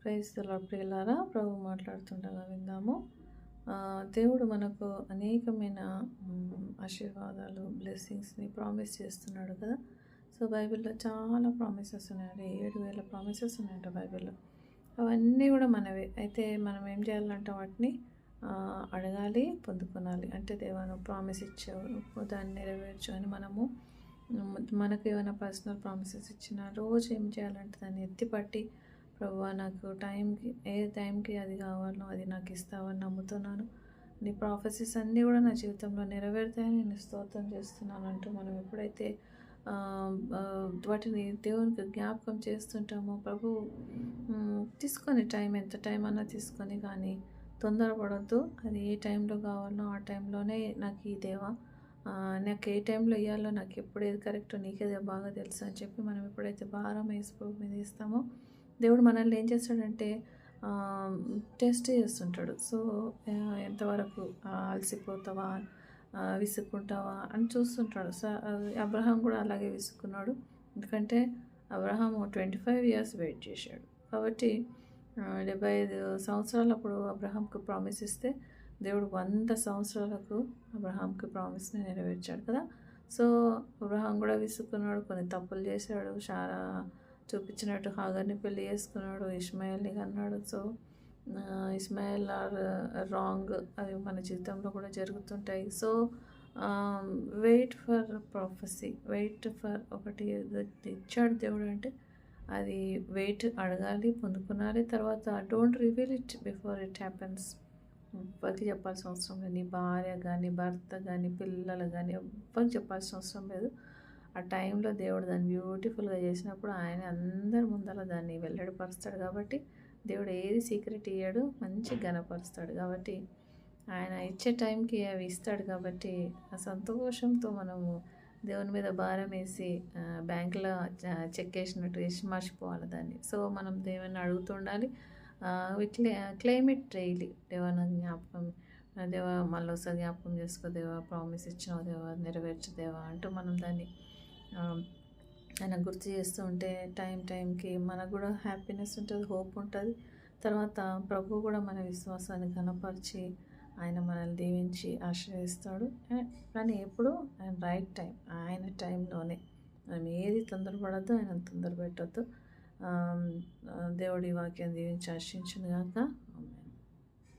Praise the lord ప్రియులారా, ప్రభు మాట్లాడుతుండగా విందాము. దేవుడు మనకు అనేకమైన ఆశీర్వాదాలు, బ్లెస్సింగ్స్ని ప్రామిస్ చేస్తున్నాడు కదా. సో బైబిల్లో చాలా ప్రామిసెస్ ఉన్నాయండి. 7,000 ప్రామిసెస్ ఉన్నాయంట బైబిల్లో. అవన్నీ కూడా మనవే. అయితే మనం ఏం చేయాలంటే వాటిని అడగాలి, పొందుకోనాలి. అంటే దేవా నువ్వు ప్రామిస్ ఇచ్చావు, దాన్ని నెరవేర్చు అని మనము మనకు ఏమైనా పర్సనల్ ప్రామిసెస్ ఇచ్చిన రోజు ఏం చేయాలంటే దాన్ని ఎత్తిపట్టి, ప్రభువా నాకు ఏ టైంకి అది కావాలో అది నాకు ఇస్తావని నమ్ముతున్నాను, నీ ప్రాఫెసెస్ అన్నీ కూడా నా జీవితంలో నెరవేరుతాయని నేను స్తోత్రం చేస్తున్నాను అంటూ మనం ఎప్పుడైతే వాటిని దేవునికి జ్ఞాపకం చేస్తుంటామో, ప్రభు తీసుకొని ఎంత టైం అన్నా తీసుకొని, కానీ తొందరపడొద్దు. అది ఏ టైంలో కావాలో ఆ టైంలోనే నాకు ఈ దేవా, నాకు ఏ టైంలో ఇవ్వాలో, నాకు ఎప్పుడు ఏది కరెక్టో నీకేదే బాగా తెలుసు అని చెప్పి మనం ఎప్పుడైతే భారం ప్రభు మీద ఇస్తామో, దేవుడు మనల్ని ఏం చేస్తాడంటే టెస్ట్ చేస్తుంటాడు. సో ఎంతవరకు అలసిపోతావా, విసుక్కుంటావా అని చూస్తుంటాడు. అబ్రహాం కూడా అలాగే విసుక్కున్నాడు. ఎందుకంటే అబ్రహాం 25 ఇయర్స్ వెయిట్ చేశాడు. కాబట్టి 75 సంవత్సరాలప్పుడు అబ్రహాంకు ప్రామిస్ ఇస్తే దేవుడు 100 సంవత్సరాలకు అబ్రహాంకి ప్రామిస్ని నెరవేర్చాడు కదా. సో అబ్రహాం కూడా విసుక్కున్నాడు, కొన్ని తప్పులు చేశాడు. శారా చూపించినట్టు హాగర్ని పెళ్లి చేసుకున్నాడు, ఇష్మాయిల్ని కన్నాడు. సో ఇస్మాయిల్ ఆర్ రాంగ్, అవి మన జీవితంలో కూడా జరుగుతుంటాయి. So wait for prophecy, wait for ఒకటి ఇచ్చాడు దేవుడు అంటే అది వెయిట్, అడగాలి, పొందుకునాలి. తర్వాత don't reveal it before it happens. ఎవరికి చెప్పాల్సిన అవసరం లేదు. నీ భార్య కానీ, భర్త కానీ, పిల్లలు కానీ ఎవరికి చెప్పాల్సిన అవసరం లేదు. ఆ టైంలో దేవుడు దాన్ని బ్యూటిఫుల్గా చేసినప్పుడు ఆయన అందరి ముందర దాన్ని వెల్లడిపరుస్తాడు. కాబట్టి దేవుడు ఏది సీక్రెట్ ఇయ్యాడు, మంచి ఘనపరుస్తాడు. కాబట్టి ఆయన ఇచ్చే టైంకి అవి ఇస్తాడు. కాబట్టి ఆ సంతోషంతో మనము దేవుని మీద భారం వేసి బ్యాంకులో చెక్ వేసినట్టు వేసి మర్చిపోవాలి దాన్ని. సో మనం దేవుని అడుగుతుండాలి. Claim it daily. దేవా నా జ్ఞాపకం, దేవా మళ్ళీ ఒకసారి జ్ఞాపకం చేసుకో దేవా, ప్రామిస్ ఇచ్చినావు దేవా, నెరవేర్చు దేవా అంటూ మనం దాన్ని ఆయన గుర్తు చేస్తూ ఉంటే టైంకి మనకు కూడా హ్యాపీనెస్ ఉంటుంది, హోప్ ఉంటుంది. తర్వాత ప్రభు కూడా మన విశ్వాసాన్ని ఘనపరిచి ఆయన మనల్ని దీవించి ఆశ్రయిస్తాడు. కానీ ఎప్పుడు ఆయన రైట్ టైం, ఆయన టైంలోనే. మనం ఏది తొందరపడద్దు, ఆయన తొందర పెట్టద్దు. దేవుడి వాక్యం దీవించి ఆశించును గాక.